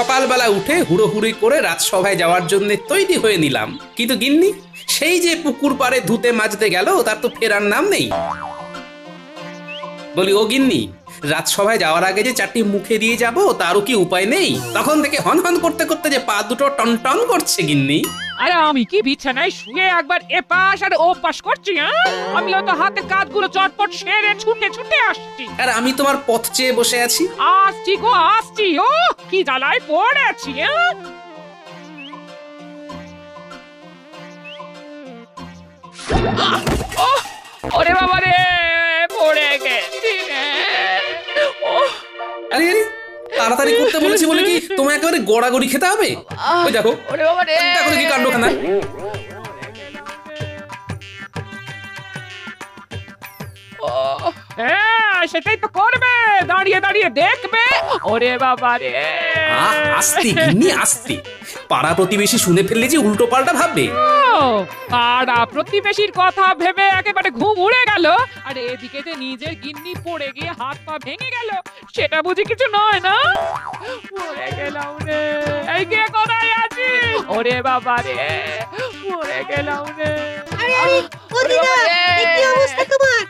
সকালবেলা উঠে হুড়োহুড়ি করে রাজসভায় যাওয়ার জন্য তৈরি হয়ে নিলাম, কিন্তু গিন্নি সেই যে পুকুর পাড়ে ধুতে মাজতে গেল তার তো ফেরার নাম নেই। বলি ও গিন্নি, রাজসভায় যাওয়ার আগে যে চারটি মুখে দিয়ে যাব তারও কি উপায় নেই? তখন থেকে হন হন করতে করতে যে পা দুটো টনটন করছে গিন্নি। আরে আমি কি বিছানায় শুয়ে একবার এপাশ আর ওপাশ করছি? আমিও তো হাতের কাজগুলো চটপট সেরে ছুটে ছুটে আসছি। আর আমি তোমার পথ চেয়ে বসে আছি। আসছি গো আসছি, ও কি জ্বালায় পড়েছি। ওরে বাবা রে, পড়ে গেছি রে। আরে আরে, তাড়াতাড়ি করতে বলেছি বলে কি তোমায় একেবারে গড়াগড়ি খেতে হবে? ওই দেখো, ওরে বাবা রে, দেখো দেখি কাণ্ডখানা। হ্যাঁ সেটাই তো করবে, দাঁড়িয়ে দাঁড়িয়ে দেখবে। ওরে বাবা রে, আস্তে গিন্নি আস্তে, পাড়া প্রতিবেশী শুনে ফেললে যে উল্টো পাল্টা ভাববে। পাড়া প্রতিবেশীর কথা ভেবে একেবারে ঘুম উড়ে গেল, আর এদিকে যে নিজের গিন্নি পড়ে গিয়ে হাত পা ভেঙে গেল, সেটা বুঝি কিছু নয় না? পড়ে গেলাম রে, এই কে কোথায় আছিস? ওরে বাবা রে, পড়ে গেলাম রে। আরে আরে, ও দিদা, এ কি অবস্থা তোমার?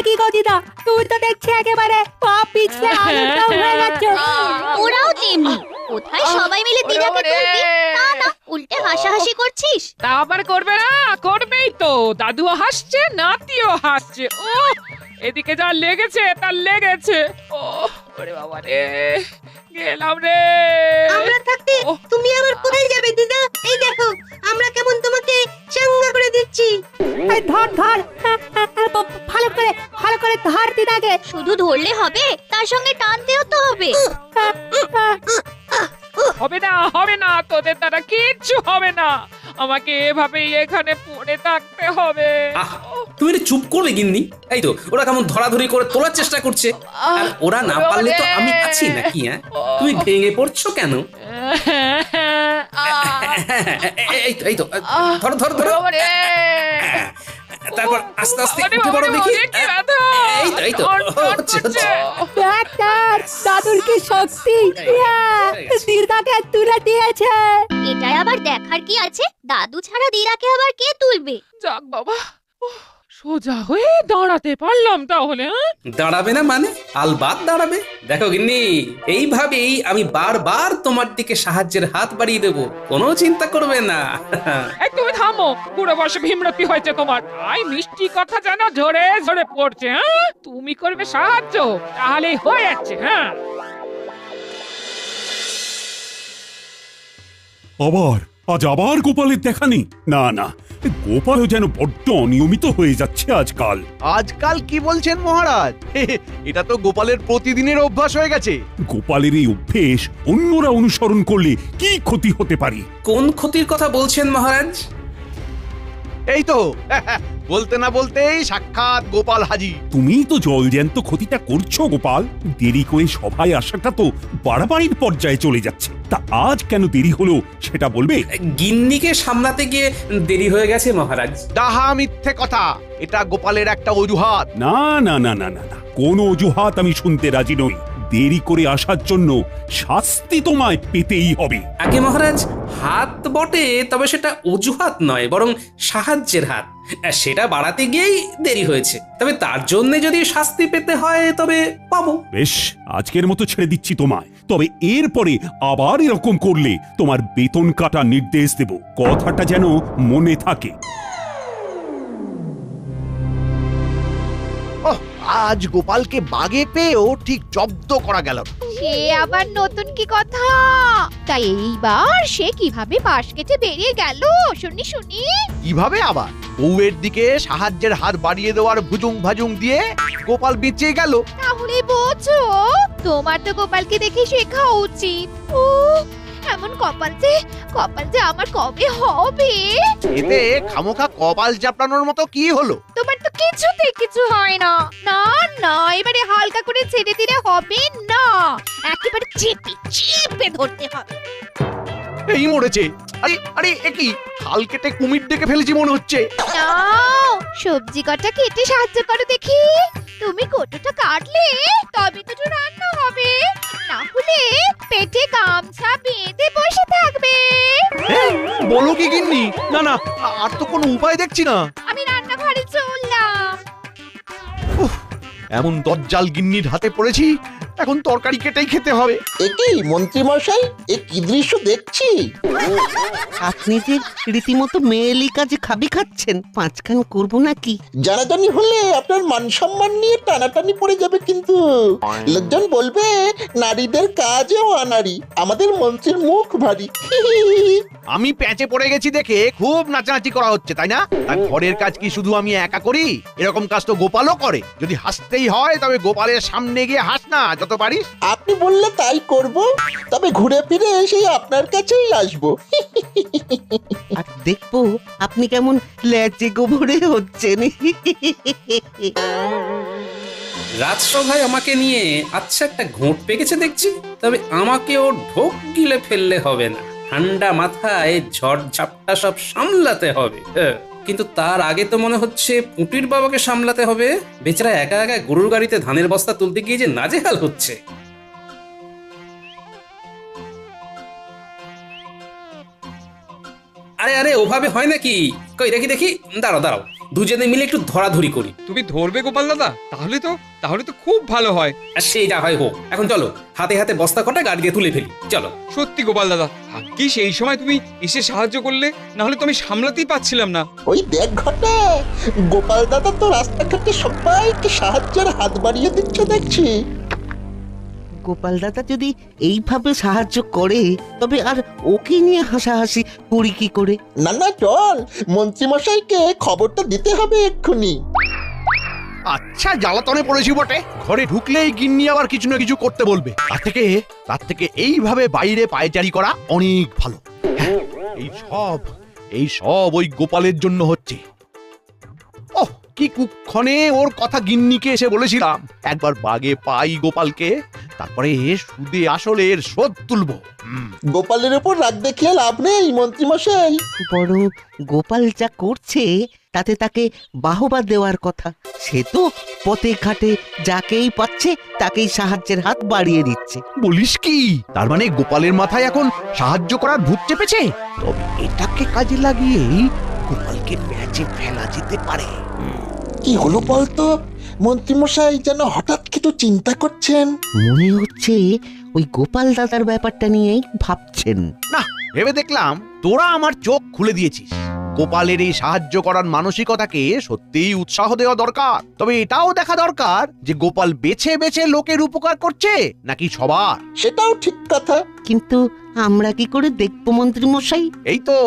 কি গো দিদা, তুই তো দেখছি একেবারে পা পিছলে আলুটাও হয়ে যাচ্ছে। ওরাও তেমনি, কোথায় সবাই মিলে দিদাকে তুলবি, তা না উল্টে হাসাহাসি করছিস। তা আবার করবে না, করবেই তো। দাদুও হাসছে, নাতিও হাসছে। ও এদিকে যা লেগেছে তার লেগেছে। ও ওরে বাবা রে, গেলাম রে। আমরা থাকতে তুমি আবার কোথায় যাবে দিদা? এই দেখো আমরা কেমন তোমাকে চাঙ্গা করে দিচ্ছি। এই ধর ধর, ভালো করে ধর দিদাকে। শুধু ধরলে হবে, তার সঙ্গে টানতেও তো হবে। হবে না হবে না, তোদের দ্বারা কিচ্ছু হবে না। আমাকে এভাবেই এখানে পড়ে থাকতে হবে। তুমি একটু চুপ করলে গিন্নি? এই তো ওরা কেমন ধরাধরি করে তোলার চেষ্টা করছে, আর ওরা না পারলে তো আমি আছি নাকি? তুমি ভেঙে পড়ছো কেন? এই তো ধরো ধরো ধরো, তারপর আস্তে আস্তে উঠে পড়ো দেখি। এই তো হচ্ছে। দাদুর কি শক্তি, দিদাকে তুলে দিয়েছে। এটাই আবার দেখার কি আছে, দাদু ছাড়া দিদাকে আবার কে তুলবে? যাক বাবা, সোজা হয়ে দাঁড়াতে পারলাম তাহলে। দাঁড়াবে না মানে? আলবাত দাঁড়াবে। দেখো গিন্নি, এইভাবেই আমি বারবার তোমার দিকে সাহায্যের হাত বাড়িয়ে দেবো, কোনো চিন্তা করবে না। এই তুমি থামো, পুরো বয়সে ভীমরতি হয়েছে তোমার। আই মিষ্টি কথা যেন ঝরে ঝরে পড়ছে। তুমি করবে সাহায্য, তাহলেই হয়ে যাচ্ছে। আজ আবার গোপালের দেখা নেই। না না, গোপালও যেন বড্ড অনিয়মিত হয়ে যাচ্ছে আজকাল। আজকাল কি বলছেন মহারাজ? এটা তো গোপালের প্রতিদিনের অভ্যাস হয়ে গেছে। গোপালের এই অভ্যেস অন্যরা অনুসরণ করলে কি ক্ষতি হতে পারে? কোন ক্ষতির কথা বলছেন মহারাজ? এই তো বলতে না বলতেই সাক্ষাৎ গোপাল হাজির। তুমি তো জলজ্যান্ত ক্ষতিটা করছো গোপাল। দেরি করে সভায় আসাটা তো বাড়াবাড়ির পর্যায়ে চলে যাচ্ছে। তা আজ কেন দেরি হলো সেটা বলবে? গিন্নিকে সামলাতে গিয়ে দেরি হয়ে গেছে মহারাজ। ডাহা মিথ্যে কথা, এটা গোপালের একটা অজুহাত। না না না না না না, কোনো অজুহাত আমি শুনতে রাজি নই। দেরি করে আসার জন্য শাস্তি তোমায় পেতেই হবে। আগে মহারাজ, হাত বটে, তবে সেটা অজুহাত নয়, বরং সাহায্যের হাত। সেটা বাড়াতে গিয়েই দেরি হয়েছে, তবে তার জন্য যদি শাস্তি পেতে হয় তবে পাবো। বেশ, আজকের মতো ছেড়ে দিচ্ছি তোমায়। তবে এরপরে আবার এরকম করলে তোমার বেতন কাটার নির্দেশ দেব, কথাটা যেন মনে থাকে। আজ গোপালকে বাগে পেয়েও ঠিক জব্দ করা গেল। সে আবার নতুন কি কথা? তাই এইবার সে কিভাবে পাশ কেটে বেরিয়ে গেল শুনি শুনি। কিভাবে আবার? বউয়ের দিকে সাহায্যের হাত বাড়িয়ে দেওয়ার ভুজুং ভাজুং দিয়ে গোপাল বেঁচে গেল। তাহলে বোঝো, তোমার তো গোপালকে দেখে শেখা উচিত। ও এমন কপাল যে আমার কবে হবে? এতে খামোখা কপাল চাপড়ানোর মতো কি হলো? তোমার তো কিছুতেই কিছু হয় না। না না, এবারে হালকা করে ছেড়ে দিলে হবে না, একেবারে চেপে ধরতে হবে। এই মরেছে। আরে আরে, একই খাল কেটে কুমির ডেকে ফেলেছি মনে হচ্ছে। নাও, সবজি কটা কেটে সাহায্য করো দেখি। তুমি কতটা কাটলে তবে তো রান্না হবে। না হলে পেটে গামছা বেঁধে বসে থাকবে। হ্যাঁ, বলো কি গিন্নি? না না, আর তো কোনো উপায় দেখছি না। আমি রান্নাঘরে চললাম। এমন দজ্জাল গিন্নির হাতে পড়েছি, এখন তরকারি কেটেই খেতে হবে। একই মন্ত্রী মশাই, এ কি দৃশ্য দেখছি? আপনি যে রীতিমতো মেয়েলি কাজে খাবি খাচ্ছেন, পাঁচখান করবো নাকি? জানাজানি হলে আপনার মান সম্মান নিয়ে টানাটানি পড়ে যাবে কিন্তু। লোকজন বলবে নারীদের কাজেও আনারি, আমাদের মন্ত্রীর মুখ ভারী। আমি প্যাচে পড়ে গেছি দেখে খুব নাচানাচি করা হচ্ছে, তাই না? আর ঘরের কাজ কি শুধু আমি একা করি? এরকম কাজ তো গোপালও করে। যদি হাসতেই হয় তবে গোপালের সামনে গিয়ে হাস না যত পারিস। আপনি বললে তাই করব, তবে ঘুরে ফিরে এসে আপনার কাছেই আসবো। আর দেখবো আপনি কেমন ল্যাচে গোবরে হচ্ছেন। রাজসভায় আমাকে নিয়ে আচ্ছা একটা ঘোঁট পেকেছে দেখছি, তবে আমাকেও ঢোক গিলে ফেললে হবে না। ঠান্ডা মাথায় ঝড় ঝাপটা সব সামলাতে হবে। কিন্তু তার আগে তো মনে হচ্ছে পুঁটির বাবাকে সামলাতে হবে। বেচারা একা একা গরুর গাড়িতে ধানের বস্তা তুলতে গিয়ে যে নাজেহাল হচ্ছে। আরে আরে, ওভাবে হয় নাকি? কই দেখি দেখি, দাঁড়াও দাঁড়াও, দুজনে মিলে একটু ধরাধরি করি। তুমি ধরবে গোপাল দাদা? তাহলে তো খুব ভালো হয়। আর সেই যা হয় হোক, এখন চলো হাতে হাতে বস্তা কটা গাড়ি দিয়ে তুলে ফেলি, চলো। সত্যি গোপাল দাদা, ভাগ্যিস এই সময় তুমি এসে সাহায্য করলে, না হলে তো আমি সামলাতেই পারছিলাম না। ওই দেখ ঘটা, গোপাল দাদা তো রাস্তাঘাটে সবাইকে সাহায্যের হাত বাড়িয়ে দিচ্ছে দেখছি। গোপাল দাদা যদি এইভাবে সাহায্য করে, তবে আর ওকে নিয়ে হাসাহাসি করি কি করে? না না, চল মন্ত্রী মশাইকে খবরটা দিতে হবে এক্ষুনি। আচ্ছা, জ্বালাতনে পড়েছি বটে। ঘরে ঢুকলেই গিন্নি আবার কিছু না কিছু করতে বলবে। তার থেকে এইভাবে বাইরে পায়চারি করা অনেক ভালো। হ্যাঁ, এই সব ওই গোপালের জন্য হচ্ছে। ওহ, কি কুক্ষণে ওর কথা গিন্নিকে এসে বলেছিলাম। একবার বাগে পাই গোপালকে, তারপরে সুদে আসলের শোধ তুলবো। গোপালের উপর রাগ দেখিয়ে লাভ নেই মন্ত্রী মশাই। বরং গোপাল যা করছে তাতে তাকে বাহবা দেওয়ার কথা। সে তো পথে ঘাটে যাকেই পাচ্ছে তাকেই সাহায্যের হাত বাড়িয়ে দিচ্ছে। বলিস কি? তার মানে গোপালের মাথায় এখন সাহায্য করার ভূত চেপেছে? তবে এটাকে কাজে লাগিয়েই গোপালকে প্যাচে ফেলা যেতে পারে। কি হলো বলতো? মন্ত্রী মশাই যেন হঠাৎ কিছু চিন্তা করছেন। মনে হচ্ছে ওই গোপাল দাদার ব্যাপারটা নিয়েই ভাবছেন। না, ভেবে দেখলাম তোরা আমার চোখ খুলে দিয়েছিস। গোপালের এই সাহায্য করার মানসিকতাকে সত্যিই উৎসাহ দেওয়া দরকার। তবে এটাও দেখা দরকার যে গোপাল বেছে বেছে লোকের উপকার করছে নাকি সবার। সেটাও ঠিক কথা। কিন্তু আমরা কি করে দেখবো মন্ত্রী মশাই? এই তো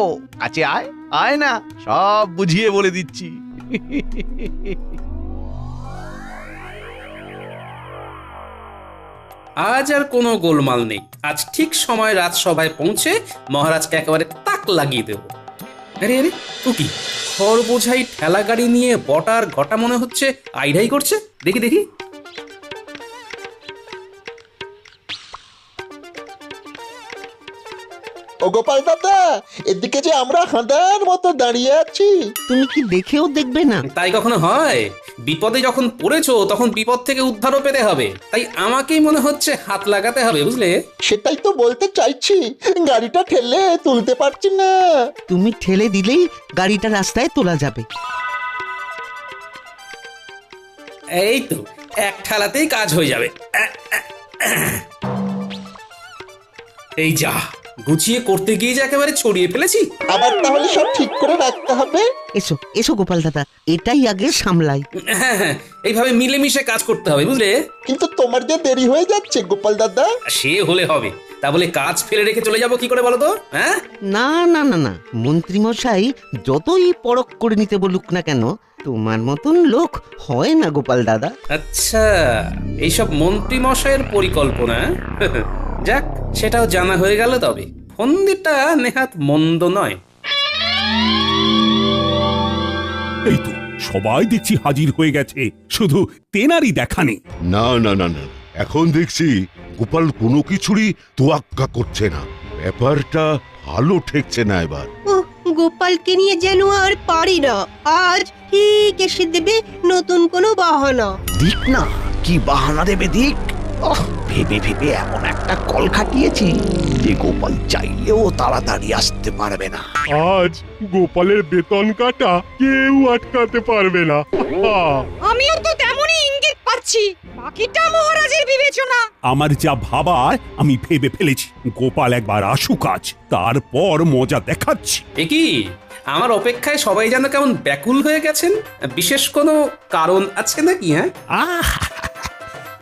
কাছে আয়, আয় না, সব বুঝিয়ে বলে দিচ্ছি। আজ আর কোনো গোলমাল নেই। আজ ঠিক সময় রাজসভায় পৌঁছে মহারাজকে একেবারে তাক লাগিয়ে দেব। আরে আরে, তো কি খড় বোঝাই ঠেলা গাড়ি নিয়ে বটার ঘটা মনে হচ্ছে আইডাই করছে। দেখি দেখি, ও গোপাল দাদা, এদিকে যে আমরা হাঁদার মতো দাঁড়িয়ে আছি। তুমি কি দেখেও দেখবে না? তাই কখনো হয়? বিপদে যখন পড়েছো তখন বিপদ থেকে উদ্ধারও পেতে হবে। তাই আমাকেই মনে হচ্ছে হাত লাগাতে হবে, বুঝলে? সেটাই তো বলতে চাইছি, গাড়িটা ঠেলে তুলতে পারছি না। তুমি ঠেলে দিলেই গাড়িটা রাস্তায় তোলা যাবে। এই তো, এক ঠেলাতেই কাজ হয়ে যাবে। এই যা, গুছিয়ে করতে গিয়ে যে একেবারে ছড়িয়ে ফেলেছি। আবার তাহলে সব ঠিক করে রাখতে হবে। এসো এসো গোপাল দাদা, এটাই আগে সামলাই। হ্যাঁ হ্যাঁ, এইভাবে মিলেমিশে কাজ করতে হবে, বুঝলে? কিন্তু তোমার যে দেরি হয়ে যাচ্ছে গোপাল দাদা। সে হলে হবে, তা বলে কাজ ফেলে রেখে চলে যাবো কি করে বলো তো? হ্যাঁ, না না না না, মন্ত্রী মশাই যতই পরখ করে নিতে বলুক না কেন, তোমার মতন লোক হয় না গোপাল দাদা। আচ্ছা, এইসব মন্ত্রী মশাইয়ের পরিকল্পনা। যাক, সেটাও জানা হয়ে গেল। তবে ফন্দিটা নেহাত মন্দ নয়। এই তো সবাই দেখছি হাজির হয়ে গেছে, শুধু তেনারই দেখা নেই। না না না না, এখন দেখছি গোপাল কোনো কিছুরই তোয়াক্কা করছে না। ব্যাপারটা ভালো ঠেকছে না এবার। গোপালকে নিয়ে যেন আর পারি না। আজ ঠিক এসে দেবে নতুন কোনো বাহানা। দিক না, কি বাহানা দেবে দিক। ভেবে ভেবে এমন একটা কল খাটিয়েছি যে গোপাল চাইলেও তাড়াতাড়ি আসতে পারবে না। আজ গোপালের বেতন কাটা কেউ আটকাতে পারবে না। আমিও তো তেমনই ইঙ্গিত পাচ্ছি, বাকিটা মহারাজের বিবেচনা। আমার যা ভাবার আমি ভেবে ফেলেছি, গোপাল একবার আসুক আজ, তারপর মজা দেখাচ্ছি। এ কি, আমার অপেক্ষায় সবাই যেন কেমন ব্যাকুল হয়ে গেছেন। বিশেষ কোনো কারণ আছে নাকি? হ্যাঁ,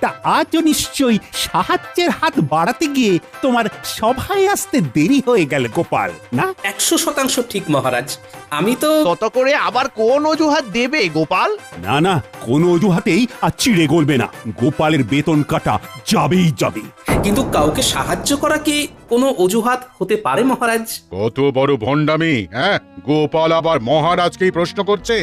তা আজও নিশ্চয়ই সাহায্যের হাত বাড়াতে গিয়ে তোমার সভায় আসতে দেরি হয়ে গেল গোপাল, না? 100% ঠিক মহারাজ। আমি তো তত করে আবার কোন অজুহাত দেবে গোপাল? না না, কোনো অজুহাতেই আর চিড়ে গলবে না। গোপালের বেতন কাটা যাবেই যাবে। কিন্তু কাউকে সাহায্য করা কি কোনো অজুহাত হতে পারে মহারাজ? কত বড় ভণ্ডামি! হ্যাঁ, গোপাল আবার মহারাজকেই প্রশ্ন করছে।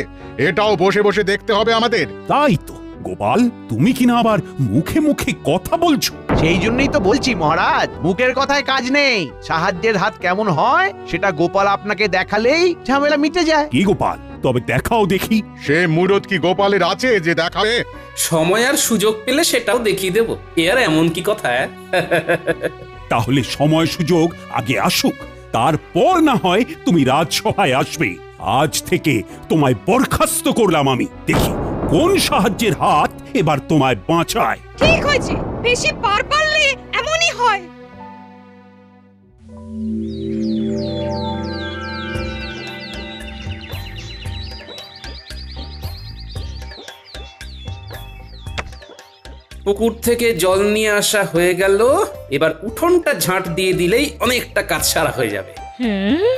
এটাও বসে বসে দেখতে হবে আমাদের। তাই তো গোপাল, তুমি কিনা আবার মুখে মুখে কথা বলছো। সেই জন্যই তো বলছি মহারাজ, মুখের কথায় কাজ নেই। সাহায্যের হাত কেমন হয় সেটা গোপাল আপনাকে দেখালেই ঝামেলা মিটে যায়। কি গোপাল, তবে দেখাও দেখি। সে মুরত কি গোপালের আছে যে দেখাবে? সময় আর সুযোগ পেলে সেটাও দেখিয়ে দেব। এর এমন কি কথা? তাহলে সময় সুযোগ আগে আসুক, তারপর না হয় তুমি রাজসভায় আসবে। আজ থেকে তোমায় বরখাস্ত করলাম আমি। দেখি কোন সাহায্যের হাত এবার তোমায় বাঁচায়। ঠিক হয়েছে, বেশি পার পারলে এমনই হয়। পুকুর থেকে জল নিয়ে আসা হয়ে গেল। এবার উঠোনটা ঝাঁট দিয়ে দিলেই অনেকটা কাজ সারা হয়ে যাবে। হ্যাঁ,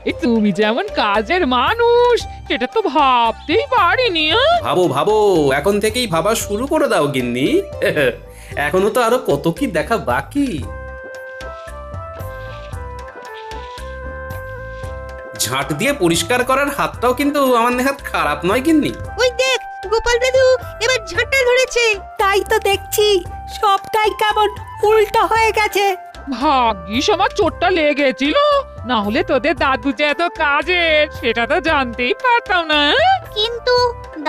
এ তুমি যেমন কাজের মানুষ সেটা তো ভাবতেই পারিনি। ভাবো ভাবো, এখন থেকেই ভাবা শুরু করে দাও গিন্নি। এখনো তো আরো কত কি দেখা বাকি। ঝাঁট দিয়ে পরিষ্কার করার হাতটাও কিন্তু আমার নেহাত খারাপ নয় গিন্নি। ওই দেখ, গোপাল দাদু এবার ঝাঁটা ধরেছে। তাই তো দেখছি, সবটাই কেমন উল্টো হয়ে গেছে। ভাগ্যিস আমার চোটটা লেগেছিল, না হলে তোদের দাদু যে এত কাজের সেটা তো জানতেই পারতাম না। কিন্তু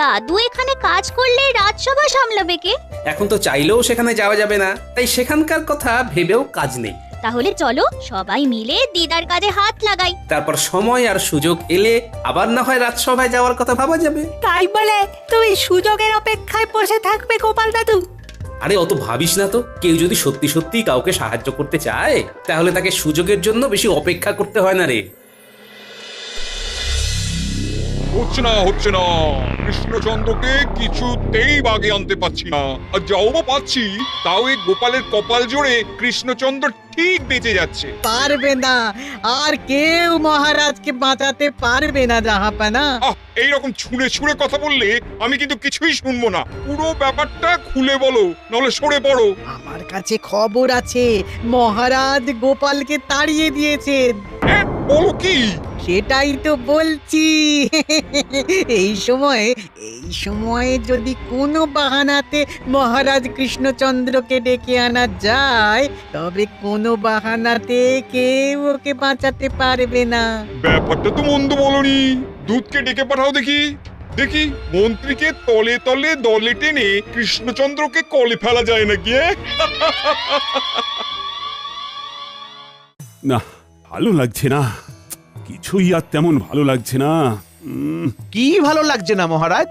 দাদু এখানে কাজ করলে রাজসভা সামলাবে কে? এখন তো চাইলেও সেখানে যাওয়া যাবে না, তাই সেখানকার কথা ভেবেও কাজ নেই। তাহলে চলো সবাই মিলে দিদার কাজে হাত লাগাই। তারপর সময় আর সুযোগ এলে আবার না হয় রাজসভায় যাওয়ার কথা ভাবা যাবে। তাই বলে তুমি সুযোগের অপেক্ষায় বসে থাকবে গোপাল দাদু? আরে অত ভাবিস না তো। কেউ যদি সত্যি সত্যি কাউকে সাহায্য করতে চায় তাহলে তাকে সুযোগের জন্য বেশি অপেক্ষা করতে হয় না রে। হচ্ছে না, কৃষ্ণচন্দ্রকে কিছুতেই বাগে আনতে পারছি না। আর যাও বা পাচ্ছি, তাও এই গোপালের কপাল জোরে কৃষ্ণচন্দ্র ঠিক বেঁচে যাচ্ছে। পারবে না, আর কেউ মহারাজকে বাঁচাতে পারবে না জাহাপানা। এইরকম ছুঁড়ে ছুঁড়ে কথা বললে আমি কিন্তু কিছুই শুনবো না। পুরো ব্যাপারটা খুলে বলো, নাহলে সরে পড়ো। আমার কাছে খবর আছে, মহারাজ গোপালকে তাড়িয়ে দিয়েছেন। বলো কি? সেটাই তো বলছি। এই সময়ে যদি কোনো বাহানাতে মহারাজ কৃষ্ণচন্দ্রকে ডেকে আনা যায়, তবে কোনো বাহানাতে কেউ ওকে বাঁচাতে পারবে না। ব্যাপারটা তো মন্দ বলনি। দুধকে ডেকে পাঠাও দেখি। দেখি মন্ত্রীকে তলে তলে দলে টেনে কৃষ্ণচন্দ্রকে কলে ফেলা যায় নাকি? না, ভালো লাগছে না, কিছুই আর তেমন ভালো লাগছে না। কি ভালো লাগছে না মহারাজ?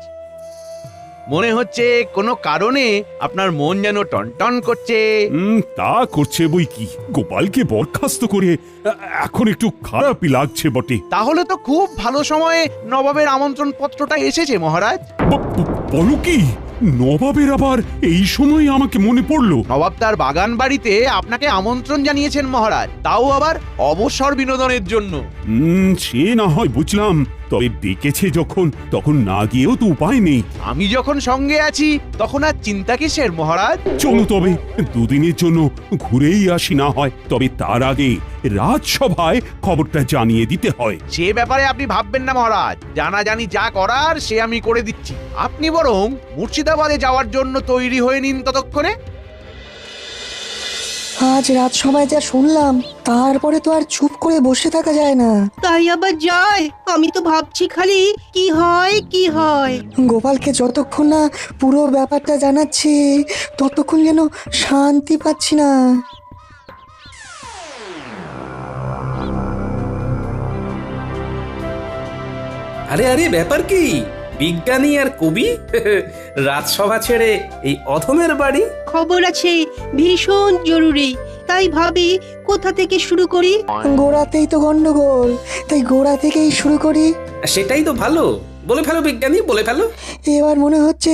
মনে হচ্ছে কোনো কারণে আপনার মন যেন টনটন করছে। তা করছে বই কি, গোপালকে বরখাস্ত করে এখন একটু খারাপই লাগছে বটে। তাহলে তো খুব ভালো সময়ে নবাবের আমন্ত্রণ পত্রটা এসেছে মহারাজ। বলো কি, নবাবের আবার এই সময় আমাকে মনে পড়লো? নবাব তার বাগান বাড়িতে আপনাকে আমন্ত্রণ জানিয়েছেন মহারাজ, তাও আবার অবসর বিনোদনের জন্য। সে না হয় বুঝলাম, তবে ডেকেছে যখন তখন না গিয়েও তো উপায় নেই। আমি যখন সঙ্গে আছি তখন আর চিন্তা কিসের মহারাজ? চলো তবে দুদিনের জন্য ঘুরেই আসি না হয়। তবে তার আগে রাজসভায় খবরটা জানিয়ে দিতে হয়। সে ব্যাপারে আপনি ভাববেন না মহারাজ, জানাজানি যা করার সে আমি করে দিচ্ছি। আপনি বরং মুর্শিদাবাদে যাওয়ার জন্য তৈরি হয়ে নিন ততক্ষণে। আজ রাজসভায় যা শুনলাম তারপরে তো আর চুপ করে বসে থাকা যায় না। তাই আবার যায়? আমি তো ভাবছি খালি কি হয় কি হয়। গোপালকে যতক্ষণ না পুরো ব্যাপারটা জানাচ্ছি ততক্ষণ যেন শান্তি পাচ্ছি না। আরে আরে ব্যাপার কি? বিজ্ঞানী আর কবি রাজসভা ছেড়ে এই অধমের বাড়ি? খবর আছে, ভীষণ জরুরি। তাই ভাবি কোথা থেকে শুরু করি। গোড়াতেই তো গন্ডগোল, তাই গোড়া থেকেই শুরু করি। সেটাই তো ভালো, বলে ফেলো বিজ্ঞানী, বলে ফেলো। এবার মনে হচ্ছে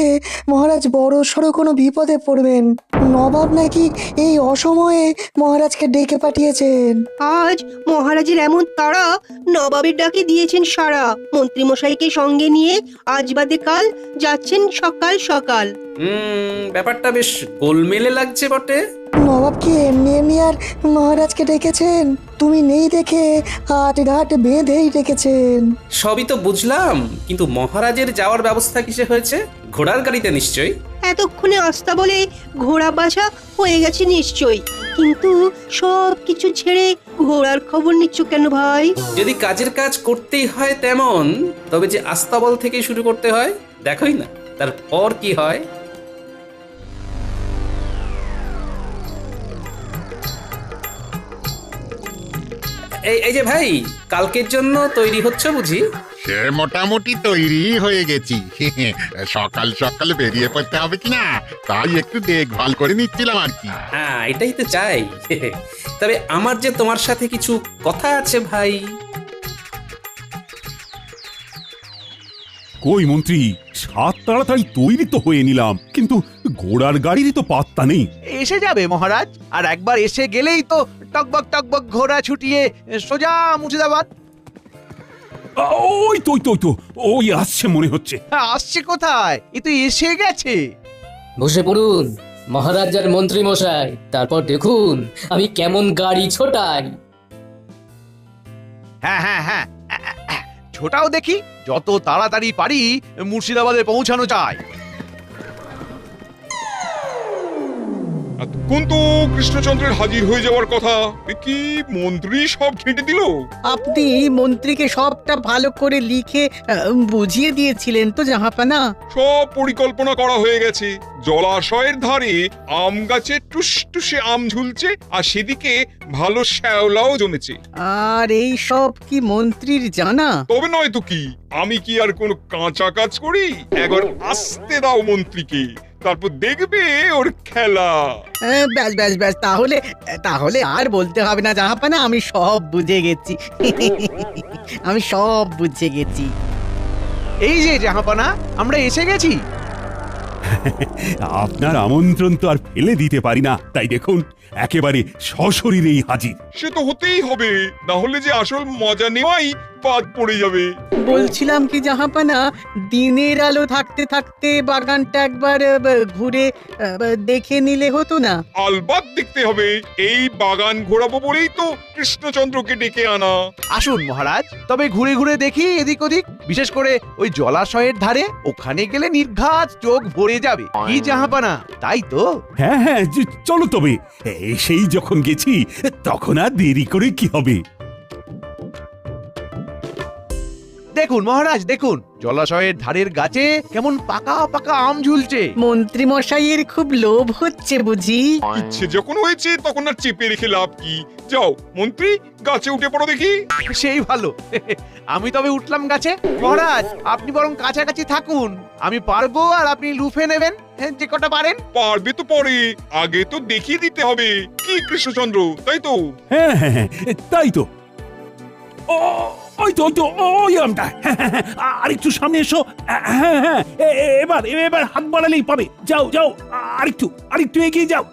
মহারাজ বড় সড়ো কোনো বিপদে পড়বেন। নবাব নাকি এই অসময়ে মহারাজকে ডেকে পাঠিয়েছেন। আজ মহারাজের এমন তাড়া, নবাবের ডাকে দিয়েছেন সাড়া। মন্ত্রীমশাইকে সঙ্গে নিয়ে আজ বাদে কাল যাচ্ছেন সকাল সকাল। ব্যাপারটা বেশ গোলমেলে লাগছে বটে। নবাব কি এমনি এমনি আর মহারাজকে ডেকেছেন? তুমি নেই দেখে আট ঘাট বেঁধেই ডেকেছেন। সবই তো বুঝলাম, কিন্তু মহারাজের যাওয়ার ব্যবস্থা কিসে হয়েছে? ঘোড়ার গাড়িতে নিশ্চয়ই। এতক্ষণে আস্তা বলে ঘোড়া বাছা হয়ে গেছে নিশ্চয়ই, কিন্তু সব কিছু ছেড়ে ঘোড়ার খবর নিচ্ছ কেন ভাই? যদি কাজের কাজ করতেই হয় তেমন, তবে যে আস্তাবল থেকে শুরু করতে হয় দেখোই না, তারপর কি হয়। এই যে ভাই, কালকের জন্য তৈরি হচ্ছে বুঝি? সে মোটামুটি তৈরি হয়ে গেছি। সকাল সকাল বেরিয়ে পড়তে হবে কিনা তাই একটু দেখভাল করে নিচ্ছিলাম আর কি। হ্যাঁ, এটাই তো চাই। তবে আমার যে তোমার সাথে কিছু কথা আছে ভাই। কই মন্ত্রী, সাত তাড়াতাড়ি তৈরি তো হয়ে নিলাম, কিন্তু ঘোড়ার গাড়িরই তো পাত্তা নেই। এসে যাবে মহারাজ, আর একবার এসে গেলেই তো টকবক টকবক ঘোড়া ছুটিয়ে সোজা মুর্শিদাবাদ। ওই তো ওই তো ওই তো ওই আসছে মনে হচ্ছে। আসছে কোথায়? এ তো এসে গেছে। বসে পড়ুন মহারাজ আর মন্ত্রী মশাই, তারপর দেখুন আমি কেমন গাড়ি ছোটাই। হ্যাঁ হ্যাঁ হ্যাঁ, ছোটাও দেখি, যত তাড়াতাড়ি পারি মুর্শিদাবাদে পৌঁছানো চাই। কিন্তু কৃষ্ণচন্দ্রের হাজির হয়ে যাওয়ার কথা, কি মন্ত্রী সব ঘেঁটে দিল। আপনি মন্ত্রীকে সবটা ভালো করে লিখে বুঝিয়ে দিয়েছিলেন তো জাহাপানা? সব পরিকল্পনা করা হয়ে গেছে। জলাশয়ের ধারে আম গাছে টুসটুসে আম ঝুলছে, আর সেদিকে ভালো শ্যাওলাও জমেছে। আর এই সব কি মন্ত্রীর জানা? তবে নয় তো কি, আমি কি আর কোনো কাঁচা কাজ করি? একবার আসতে দাও মন্ত্রীকে, তারপর দেখবে ওর খেলা। ব্যাস ব্যাস ব্যাস, তাহলে তাহলে আর বলতে হবে না জাহাপানা, আমি সব বুঝে গেছি। আমি সব বুঝে গেছি। এই যে জাহাপানা, আমরা এসে গেছি। আপনার আমন্ত্রণ তো আর ফেলে দিতে পারি না, তাই দেখুন একেবারে সশরীরেই হাজির। সে তো হতেই হবে, না হলে যে আসল মজা নেওয়াই বাদ পড়ে যাবে। বলছিলাম কি জাহাপানা, দিনের আলো থাকতে থাকতে বাগানটা একবার ঘুরে দেখে নিলে হতো না? আলবাত দেখতে হবে, এই বাগান ঘোরাবো বলেই তো কৃষ্ণচন্দ্রকে ডেকে আনা। আসুন মহারাজ, তবে ঘুরে ঘুরে দেখি এদিক ওদিক, বিশেষ করে ওই জলাশয়ের ধারে। ওখানে গেলে নির্ঘাত চোখ ভরে যাবে। কি জাহাপানা, তাই তো? হ্যাঁ হ্যাঁ, চলো তবে। সেই যখন গেছি তখন আর দেরি করে কি হবে। দেখুন মহারাজ, দেখুন জলাশয়ের ধারের গাছে কেমন পাকা পাকা আম ঝুলছে। মন্ত্রী মশাইয়ের খুব লোভ হচ্ছে বুঝি? ইচ্ছে যখন হয়েছে তখন আর চেপে রেখে লাভ কি? যাও মন্ত্রী, গাছে উঠে পড়ো দেখি। সেই ভালো। আমি তবে উঠলাম গাছে। মহারাজ, আপনি বরং কাছাকাছি থাকুন, আমি পারবো আর আপনি লুফে নেবেন যে কটা পারেন। পারবে তো পরে, আগে তো দেখিয়ে দিতে হবে কি কৃষ্ণচন্দ্র, তাই তো? হ্যাঁ হ্যাঁ হ্যাঁ, তাই তো। ওই তো ওই তো ওই আমটা। আর একটু সামনে এসো। হ্যাঁ হ্যাঁ, এবার এবার হাত বাড়ালেই পাবে। যাও যাও, আরেকটু এগিয়ে যাও।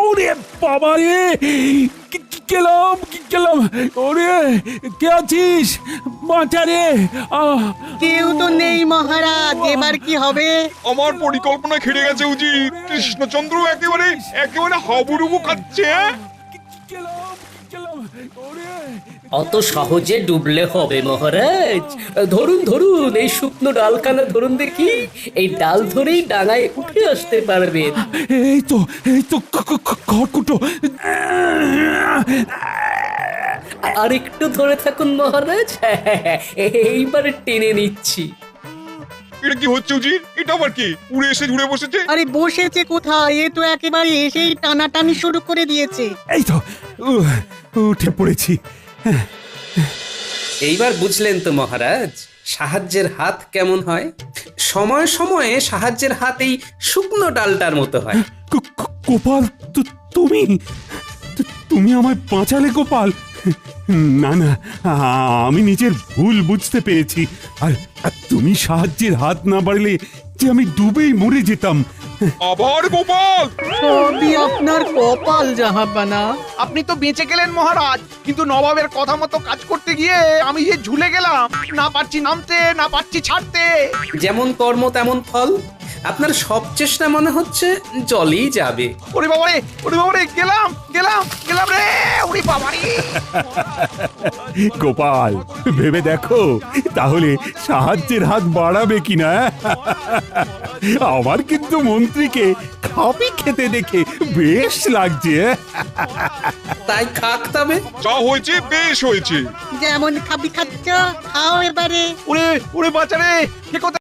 ওরে বাবা রে, গেলাম। ওরে, কে আছিস? বাঁচা রে। কেউ তো নেই মহারাজ, এবার কি হবে? আমার পরিকল্পনা খেড়ে গেছে উজির। কৃষ্ণচন্দ্র একেবারে হাবুডুবু খাচ্ছে। অত সহজে ডুবলে হবে মহারাজ। ধরুন ধরুন, এই শুকনো ডালখানা ধরুন দেখি, এই ডাল ধরেই ডাঙায় উঠে আসতে পারবেন। এই তো খড়কুটো। আর একটু ধরে থাকুন মহারাজ, এইবারে টেনে নিচ্ছি। এটা কি হচ্ছে উজির? এটা আবার কি উড়ে এসে জুড়ে বসেছে? আরে বসেছে কোথায়, এ তো একেবারে এসেই টানাটানি শুরু করে দিয়েছে। এই তো উঠে পড়েছি। এইবার বুঝলেন তো মহারাজ, সাহায্যের হাত কেমন হয়? সময়ে সময়ে সাহায্যের হাত এই শুকনো ডালটার মতো হয়। গোপাল, তুমি আমায় বাঁচালে গোপাল। না না, আমি নিজের ভুল বুঝতে পেরেছি। আর তুমি সাহায্যের হাত না বাড়লে যে আমি ডুবেই মরে যেতাম। আবার গোপাল! সবই আপনার কপাল জাহাপানা। আপনি তো বেঁচে গেলেন মহারাজ, কিন্তু নবাবের কথা মতো কাজ করতে গিয়ে আমি যে ঝুলে গেলাম, না পারছি নামতে, না পারছি ছাড়তে। যেমন কর্ম তেমন ফল। আপনার সব চেষ্টা মনে হচ্ছে জলেই যাবে। ওরে বাবারে, গেলাম রে, ওরে বাবারে। গোপাল, ভেবে দেখো তাহলে সাহায্যের হাত বাড়াবে কিনা। আমার কিন্তু মন্ত্রীকে খাবি খেতে দেখে বেশ লাগছে। তাই খাক তবে। যা হয়েছে বেশ হয়েছে। যেমন খাবি খাচ্ছ, খাও এবারে। ওরে বাঁচারে, কে কোথায়